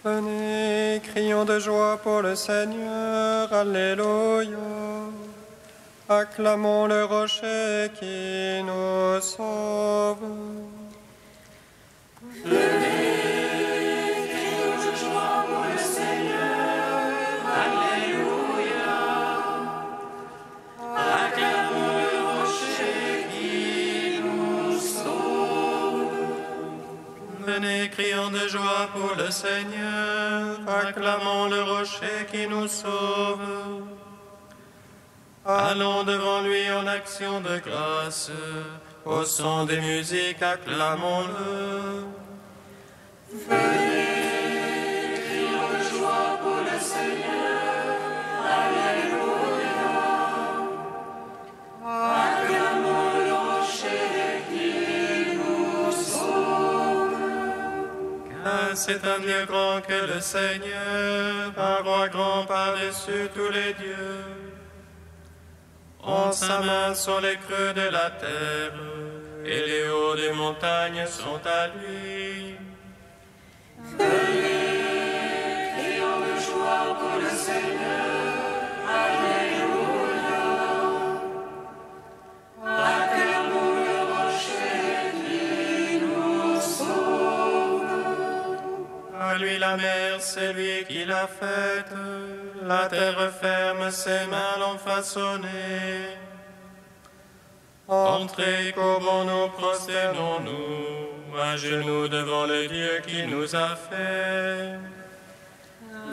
Venez, crions de joie pour le Seigneur, Alléluia. Acclamons le rocher qui nous sauve. Venez, crions de joie pour le Seigneur, Alléluia. Acclamons le rocher qui nous sauve. Venez, crions de joie pour le Seigneur, acclamons le rocher qui nous sauve. Allons devant lui en action de grâce, au son des musiques, acclamons-le. Venez, crions de joie pour le Seigneur, Alléluia. Acclamons le rocher qui nous sauve. Car c'est un Dieu grand que le Seigneur, un roi grand par-dessus tous les dieux. En sa main sont les creux de la terre, et les hauts des montagnes sont à lui. Venez, crions de joie pour le Seigneur, Alléluia. Acclamons le rocher qui nous sauve. À lui la mer, c'est lui qui l'a faite, la terre ferme, ses mains l'ont façonnée. Entrez, courbons-nous, prosternons-nous, à genoux devant le Dieu qui nous a fait.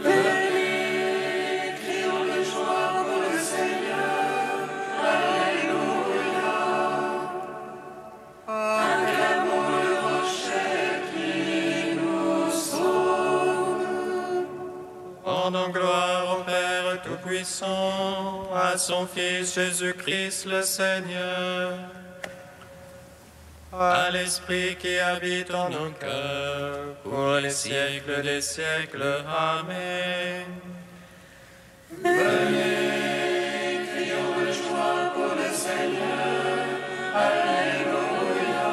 Venez, crions de joie pour le Seigneur, Alléluia. Acclamons le rocher qui nous sauve. Rendons gloire au Père Tout-Puissant, à son Fils Jésus-Christ le Seigneur, à l'Esprit qui habite en nos cœurs, pour les siècles des siècles. Amen. Venez, crions de joie pour le Seigneur, Alléluia.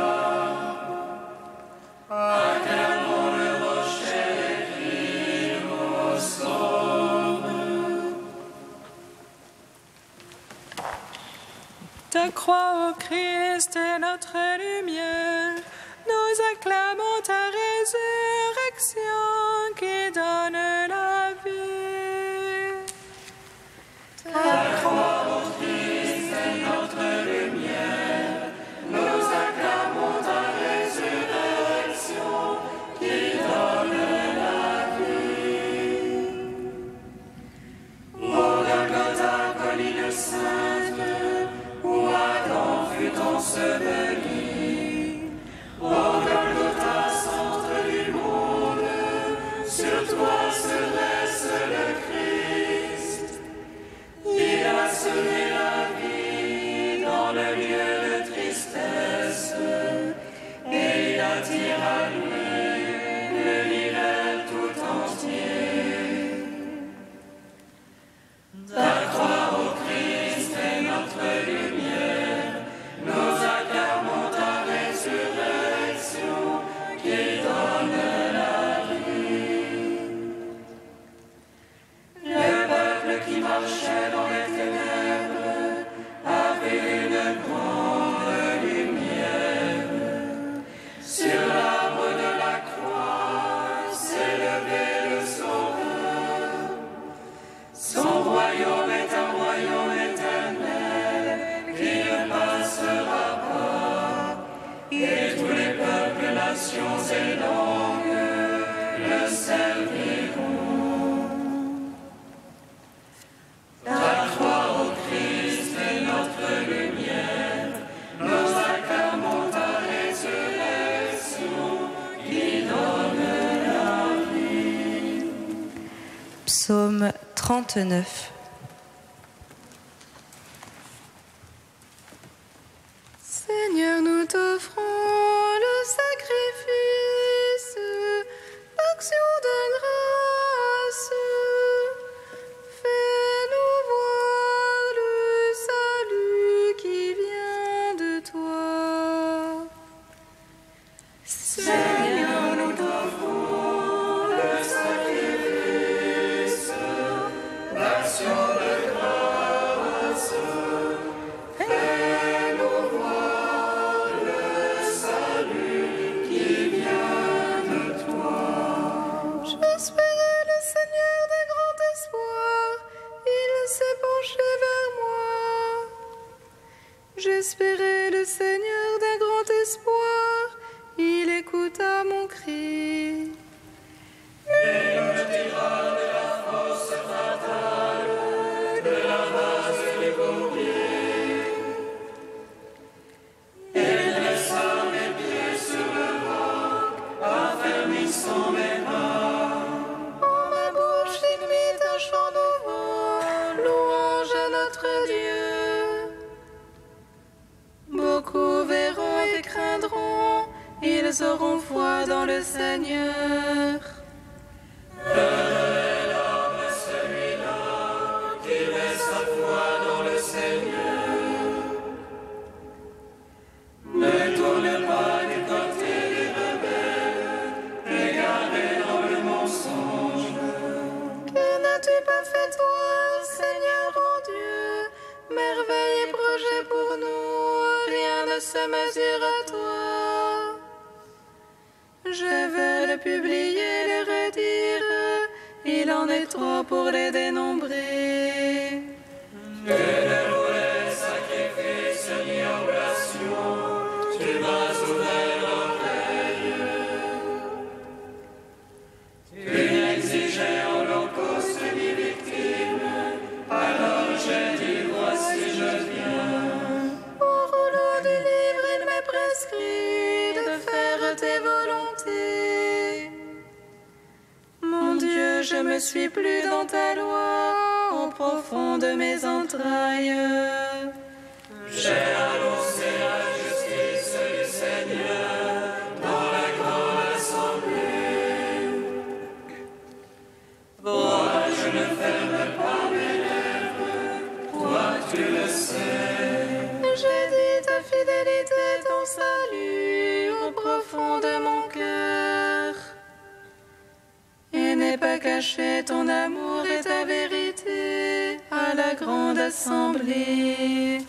Acclamons le rocher qui nous sauve. Ta croix, ô Christ, est notre lumière. Nous acclamons ta résurrection qui donne la vie. Ta croix, ô Christ, est notre lumière. Nous acclamons ta résurrection qui donne la vie. Ô Golgotha, colline sainte, où Adam fut enseveli. Ô Golgotha, centre du monde, sur toi se dresse le Christ. Il a semé la vie dans le lieu de tristesse, et il attire à lui l'univers tout entier. Ta croix, ô Christ, est notre lumière. Nous acclamons ta résurrection qui donne la vie. Le peuple qui marchait dans les ténèbres avait une grande lumière. Sur l'arbre de la croix s'est levé le Sauveur. Son royaume est un royaume éternel qui ne passera pas, et tous les peuples, nations et langues le serviront. Ta croix, ô Christ, est notre lumière. Nous acclamons ta résurrection qui donne la vie. Psaume 39. Seigneur, nous t'offrons le sacrifice d'action de grâce. Fais-nous voir le salut qui vient de toi. Seigneur, nous t'offrons le sacrifice J'espérais le Seigneur d'un grand espoir. Il écouta mon cri. Il me tira de la fosse fatale, de la base du bourbier. Il laissa mes pieds sur le roc, affermissant mes pas. En ma bouche, il mit un chant nouveau, louange à notre Dieu. Beaucoup verront et craindront, ils auront foi dans le Seigneur. Heureux est l'homme celui-là qui met sa foi dans le Seigneur. Ne tourne pas du côté des rebelles, égarés dans le mensonge. Que n'as-tu pas fait toi, Seigneur mon Dieu? Merveille et projet pour nous, rien ne se mesure à toi. Je veux le publier, le redire, il en est trop pour les dénombrer. Tu ne voulais sacrifice ni oblation, tu m'as ouvert l'oreille. Tu n'exigeais holocauste ni victime, alors j'ai dit voici je viens. Au rouleau du livre, il m'est prescrit de faire tes volontés. Mon Dieu, je me suis plu dans ta loi, au profond de mes entrailles. J'ai annoncé la justice du Seigneur dans la grande assemblée. Moi, je ne ferme pas mes lèvres, toi tu le sais. J'ai dit ta fidélité, ton salut, au profond de mon cœur. Et n'aie pas caché ton amour et ta vérité à la grande assemblée.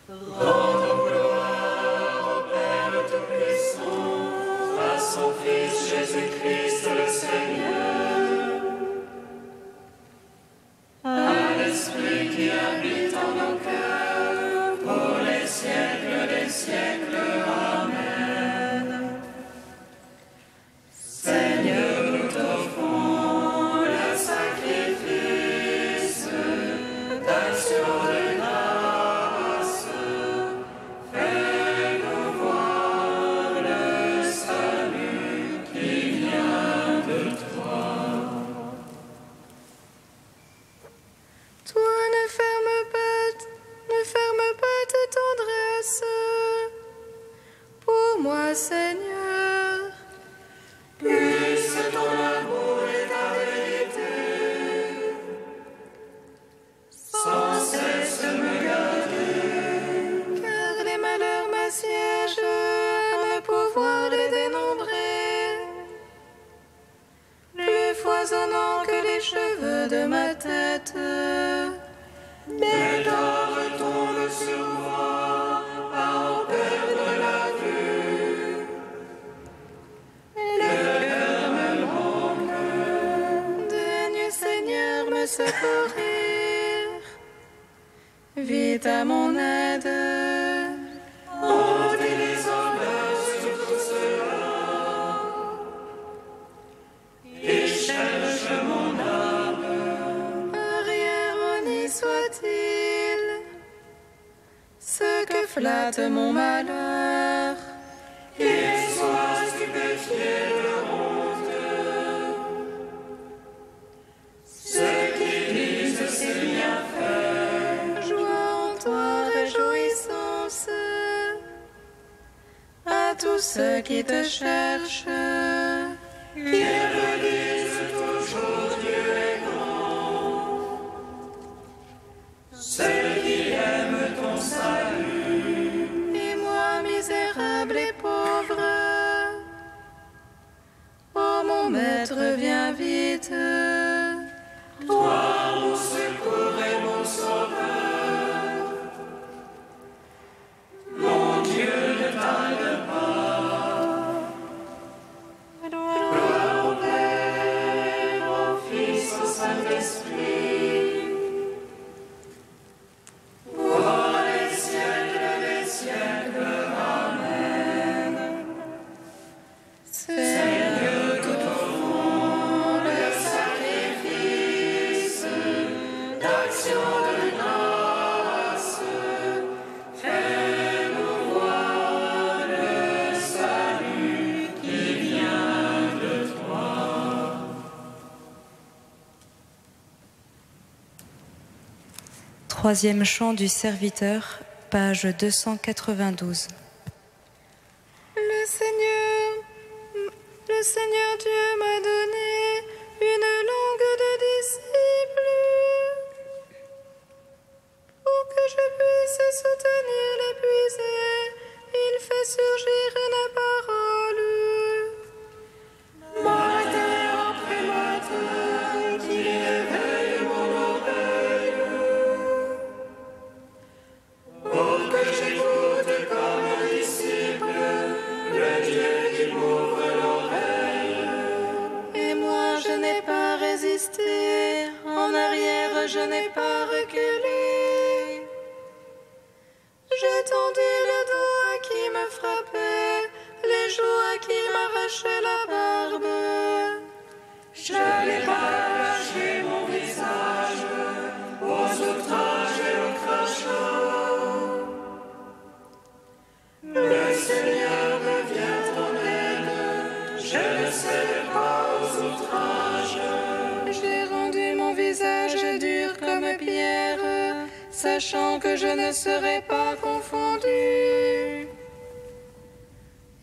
Rendons gloire au Père Tout-Puissant, à son Fils Jésus-Christ le Seigneur, à l'Esprit qui habite en nos cœurs, pour les siècles des siècles. Amen. Seigneur, nous t'offrons le sacrifice d'action de grâce. Fais-nous voir le salut qui vient de toi. Toi, ne ferme pas tes tendresses pour moi, Seigneur. Puisse ton amour et ta vérité sans cesse me garder. Car les malheurs m'assiègent, à ne pouvoir les dénombrer. Plus foisonnant que les cheveux de ma tête. Mes torts retombent sur moi, à en perdre la vue. Le cœur me manque. Daigne, Seigneur, me secourir. Vite à mon aide. Ôtez les honneurs sur tout cela. Et cherche mon âme. Arrière honni soit-il, ce que flatte mon malheur. Qu'il soit stupéfié de honte. Ceux qui disent ses bienfaits, Joie en toi, réjouissance, à tous ceux qui te cherchent. qu'ils redisent toujours Dieu est grand. Ceux qui aiment ton salut, Et moi, misérable et pauvre, oh mon maître, viens vite. toi mon secours et mon sauveur. Mon Dieu, ne tarde pas. Gloire au Père, au Fils, au Saint-Esprit. Vois les Troisième chant du serviteur, page 292. Le Seigneur Dieu m'a donné une langue de disciple pour que je puisse soutenir l'épuisé. Il fait surgir une parole. Matin après matin, qu'il éveille mon oreille, pour que j'écoute comme un disciple le Dieu qui m'ouvre l'oreille. Et moi je n'ai pas résisté, en arrière je n'ai pas reculé. J'ai tendu le dos à qui me frappait, les joues à qui m'arrachaient la barbe. Je n'ai pas caché mon visage aux outrages et aux crachats. Le Seigneur me vient en aide, je ne cède pas aux outrages. J'ai rendu mon visage dur comme pierre, sachant que je ne serai pas confondu.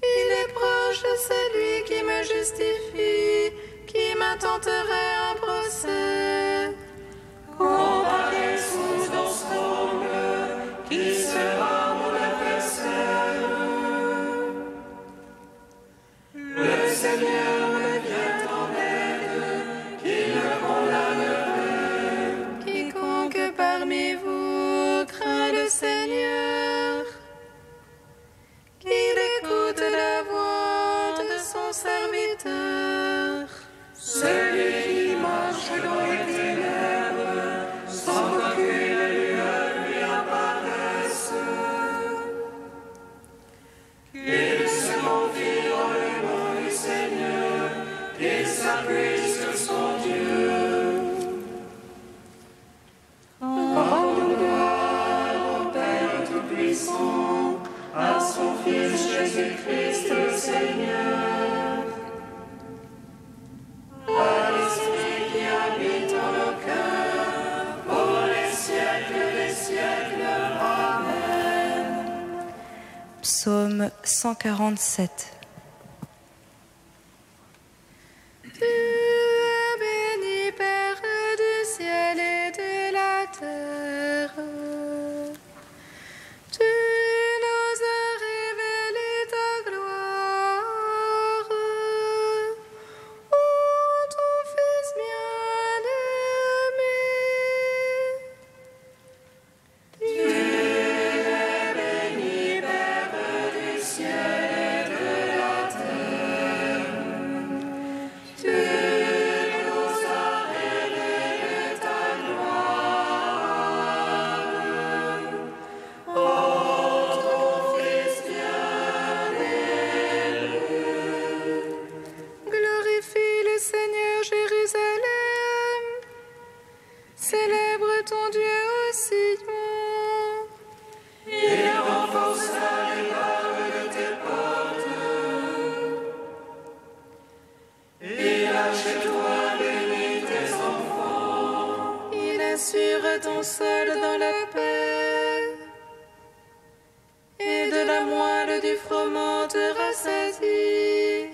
Il est proche de celui qui me justifie, qui m'intenterait un procès. Comparé sous ton trône, qui sera mon adversaire? Le Seigneur me vient en aide, qui me condamnerait. Quiconque parmi vous craint le Seigneur, qu'il écoute la voix de son serviteur. Celui qui marche dans les ténèbres, sans qu'aucune lueur lui apparaisse. Qu'il se confie dans le nom du Seigneur, qu'il s'appuie sur son Dieu. Rendons gloire au Père Tout-Puissant, à son Fils Jésus-Christ le Seigneur. À l'Esprit qui habite en nos cœurs, pour les siècles des siècles. Amen. Psaume 147. Tu es béni, Père du ciel et de la terre. Tu nous as révélé ta gloire. Ô ton Fils bien-aimé. Tu es béni, Père du ciel et de la terre. Tu nous as révélé ta gloire. Ô ton Fils bien-aimé. Glorifie le Seigneur, Jérusalem. Célèbre ton Dieu au Sion. Il renforça les barres de tes portes. Il a chez toi béni tes enfants. Il assure ton sol dans la paix. Et de la moelle du froment te rassasie.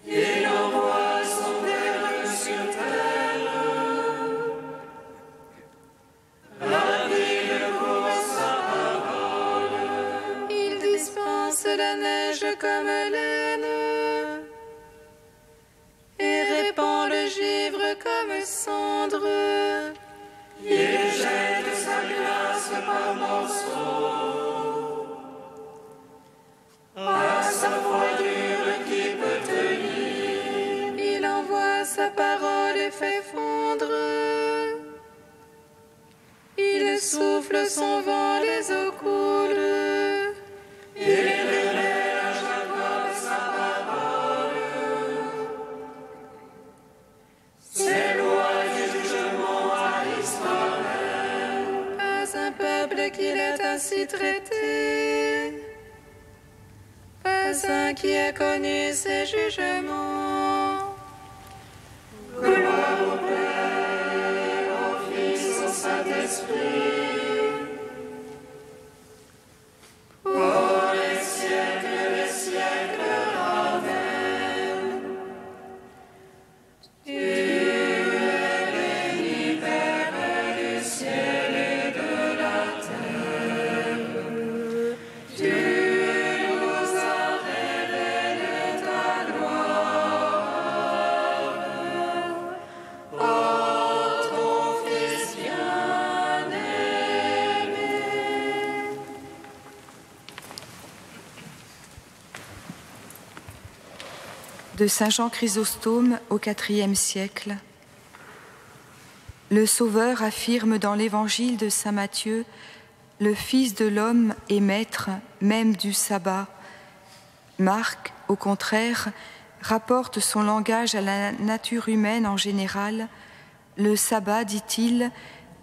Il envoie son verbe sur terre. Rapide pour sa parole. Il dispense la neige comme laine. Et répand le givre comme cendre. Il jette sa glace par morceaux. À sa froidure qui peut tenir. Il envoie sa parole et fait fondre. Il souffle son vent, les eaux coulent. Il révèle à Jacob sa parole. Ses lois et jugements à Israël. Pas un peuple qu'il ait ainsi traité. Pas un qui a connu ses jugements. Gloire au Père, au Fils, au Saint-Esprit, de Saint Jean Chrysostome au IVe siècle. Le Sauveur affirme dans l'Évangile de Saint Matthieu: « Le Fils de l'homme est maître même du sabbat ». Marc, au contraire, rapporte son langage à la nature humaine en général. Le sabbat, dit-il,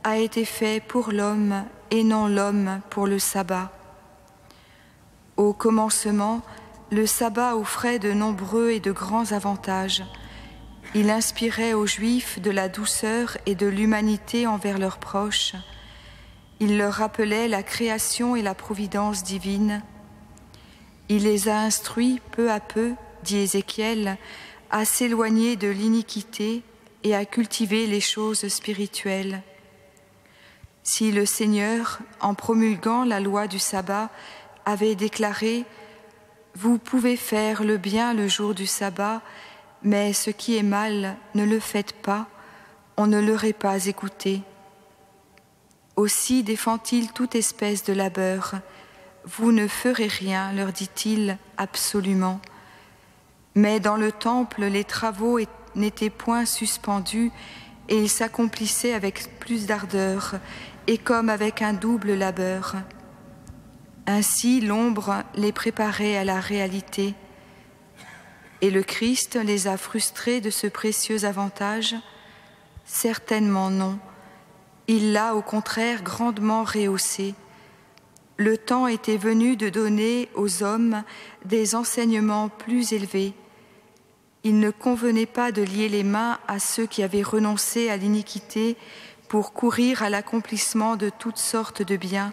a été fait pour l'homme et non l'homme pour le sabbat. Au commencement, le sabbat offrait de nombreux et de grands avantages. Il inspirait aux Juifs de la douceur et de l'humanité envers leurs proches. Il leur rappelait la création et la providence divine. Il les a instruits peu à peu, dit Ézéchiel, à s'éloigner de l'iniquité et à cultiver les choses spirituelles. Si le Seigneur, en promulguant la loi du sabbat, avait déclaré « Vous pouvez faire le bien le jour du sabbat, mais ce qui est mal, ne le faites pas », on ne l'aurait pas écouté. Aussi défend-il toute espèce de labeur. « Vous ne ferez rien, leur dit-il, absolument. » Mais dans le temple, les travaux n'étaient point suspendus et ils s'accomplissaient avec plus d'ardeur et comme avec un double labeur. Ainsi, l'ombre les préparait à la réalité. Et le Christ les a frustrés de ce précieux avantage? Certainement non. Il l'a au contraire grandement rehaussé. Le temps était venu de donner aux hommes des enseignements plus élevés. Il ne convenait pas de lier les mains à ceux qui avaient renoncé à l'iniquité pour courir à l'accomplissement de toutes sortes de biens.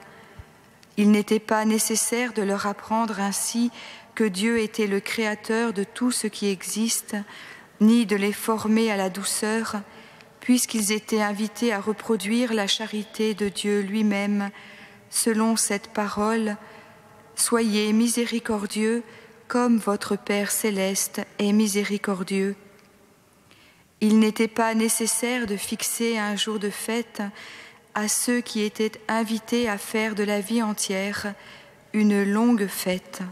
Il n'était pas nécessaire de leur apprendre ainsi que Dieu était le créateur de tout ce qui existe, ni de les former à la douceur, puisqu'ils étaient invités à reproduire la charité de Dieu lui-même, selon cette parole: « Soyez miséricordieux comme votre Père céleste est miséricordieux ». Il n'était pas nécessaire de fixer un jour de fête à ceux qui étaient invités à faire de la vie entière une longue fête.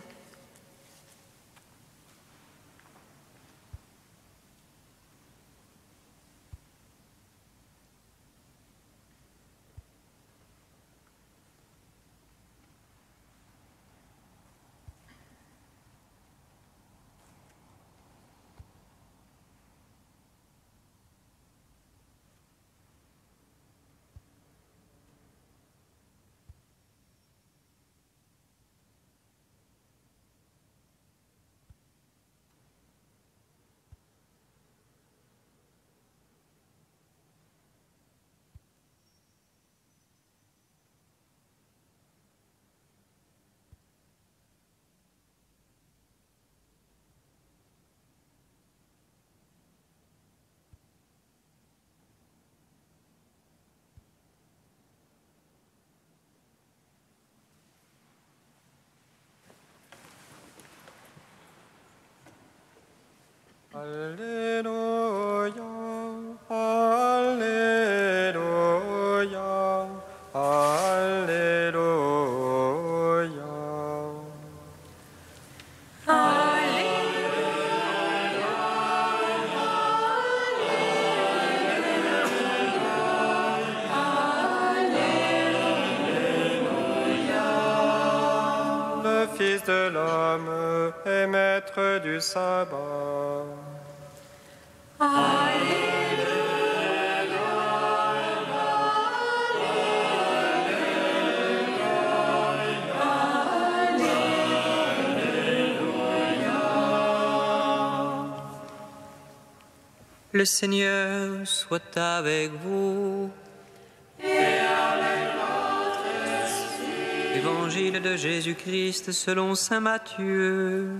Alléluia, Alléluia, Alléluia. Le Fils de l'homme est maître du sabbat. Le Seigneur soit avec vous. Et avec votre esprit. Évangile de Jésus-Christ selon saint Matthieu.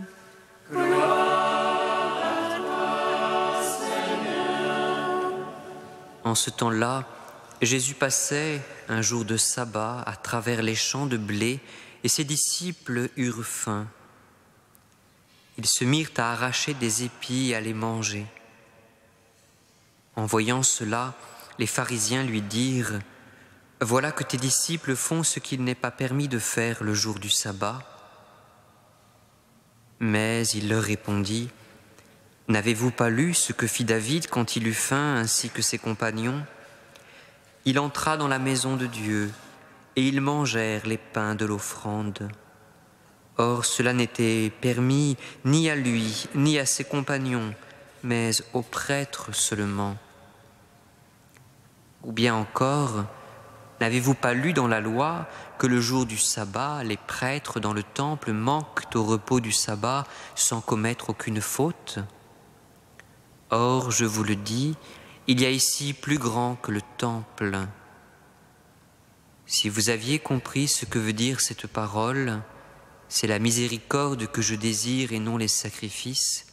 Gloire à toi, Seigneur. En ce temps-là, Jésus passait un jour de sabbat à travers les champs de blé et ses disciples eurent faim. Ils se mirent à arracher des épis et à les manger. En voyant cela, les pharisiens lui dirent: « Voilà que tes disciples font ce qu'il n'est pas permis de faire le jour du sabbat. » Mais il leur répondit: N'avez-vous pas lu ce que fit David quand il eut faim ainsi que ses compagnons? Il entra dans la maison de Dieu et ils mangèrent les pains de l'offrande. Or cela n'était permis ni à lui ni à ses compagnons, mais aux prêtres seulement. Ou bien encore, n'avez-vous pas lu dans la loi que le jour du sabbat, les prêtres dans le temple manquent au repos du sabbat sans commettre aucune faute? Or, je vous le dis, il y a ici plus grand que le temple. Si vous aviez compris ce que veut dire cette parole, c'est la miséricorde que je désire et non les sacrifices,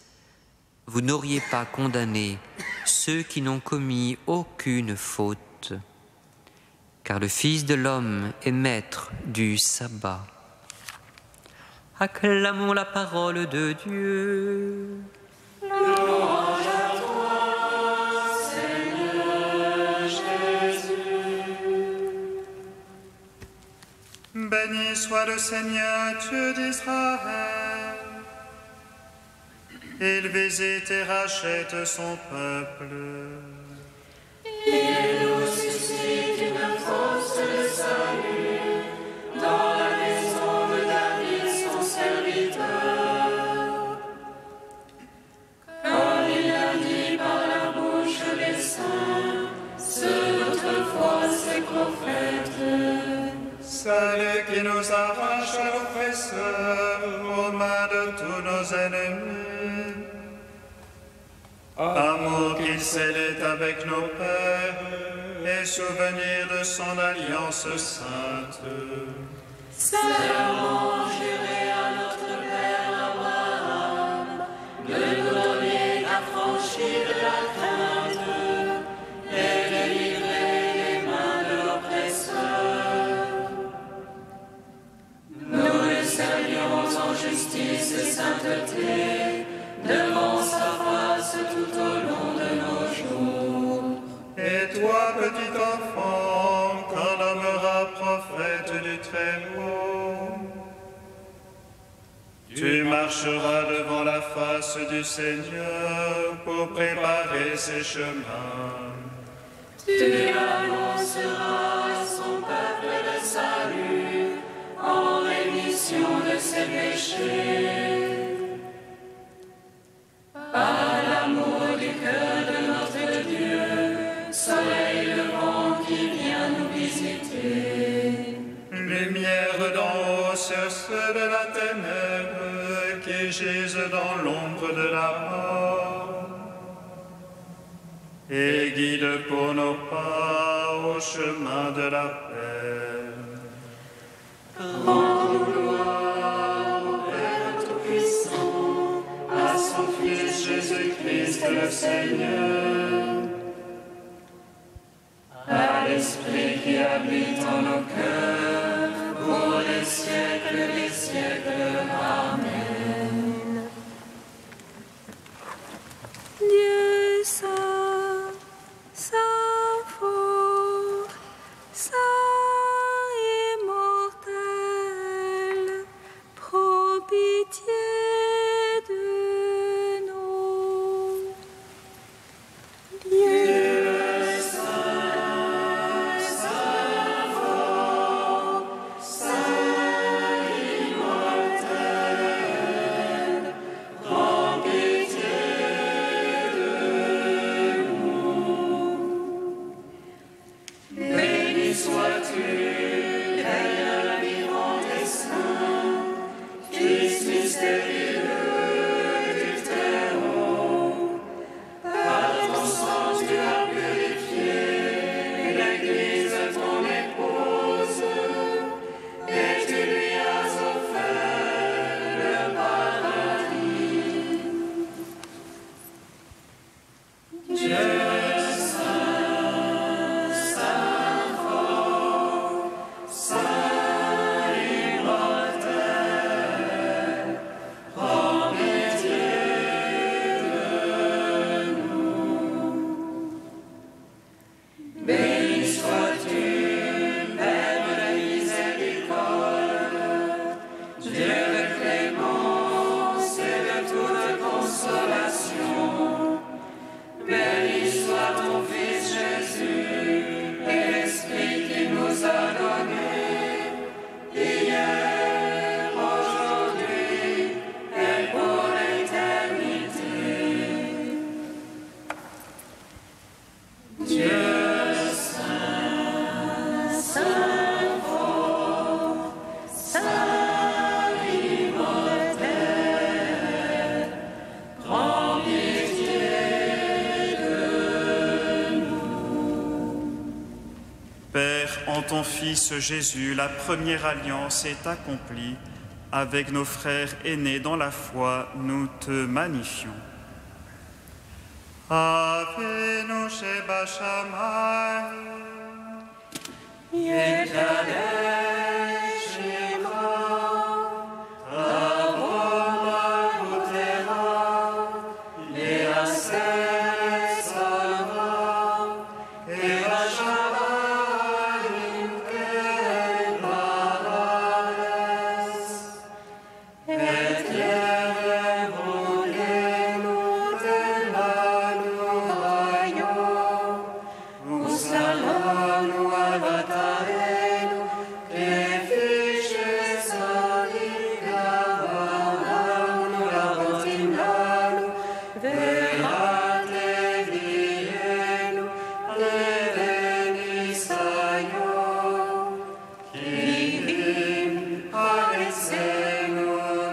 vous n'auriez pas condamné ceux qui n'ont commis aucune faute, car le Fils de l'homme est maître du sabbat. Acclamons la parole de Dieu. Louange à toi, Seigneur Jésus. Béni soit le Seigneur, Dieu d'Israël. Il visite et rachète son peuple. Il nous suscite une force de salut dans la maison de David, son serviteur. Comme il l'a dit par la bouche des saints, ceux d'autrefois ses prophètes. Salut qui nous arrache à l'oppresseur, aux mains de tous nos ennemis. Amour qu'il scellait avec nos pères, et souvenir de son alliance sainte. Serment juré à notre Père Abraham, de nous donner l'affranchie de la crainte et de livrer les mains de l'oppresseur. Nous le servions en justice et sainteté, devant sa face tout au long de nos jours. Et toi, petit enfant, qu'on nommera prophète du Très-Haut, tu marcheras devant la face du Seigneur pour préparer ses chemins. Tu annonceras à son peuple le salut en rémission de ses péchés. Par l'amour du cœur de notre Dieu, soleil levant qui vient nous visiter. Lumière d'en haut sur ceux de la ténèbre qui gisent dans l'ombre de la mort. Et guide pour nos pas au chemin de la paix. Rendons gloire au Père Tout-Puissant, à son Fils Jésus-Christ le Seigneur, à l'Esprit qui habite en nos cœurs, pour les siècles des siècles. Amen. Dieu saint, saint fort, saint immortel, prends pitié de nous. Dieu Saint, immortel, ton Fils Jésus, la première alliance est accomplie. Avec nos frères aînés dans la foi, nous te magnifions. Avenu Sheba Shammai, Yekadeh Shema, Avoma Utera, Leaseh Salva, Eva Shabbatim Kebarades, Et Yerevogenu Telanu Hayo, Usalanu Avataenu, Kefiches Aligavanu Rabotim Lanu, Verat Levienu, Levenisayo, Kivim Aresenu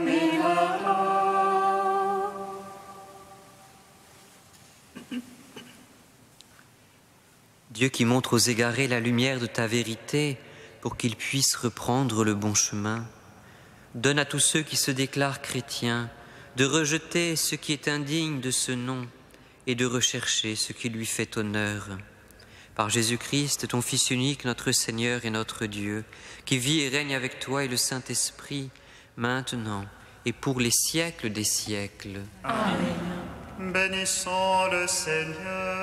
Milano. Dieu qui montre aux égarés la lumière de ta vérité pour qu'ils puissent reprendre le bon chemin, donne à tous ceux qui se déclarent chrétiens de rejeter ce qui est indigne de ce nom et de rechercher ce qui lui fait honneur. Par Jésus-Christ, ton Fils unique, notre Seigneur et notre Dieu, qui vit et règne avec toi et le Saint-Esprit, maintenant et pour les siècles des siècles. Bénissons le Seigneur.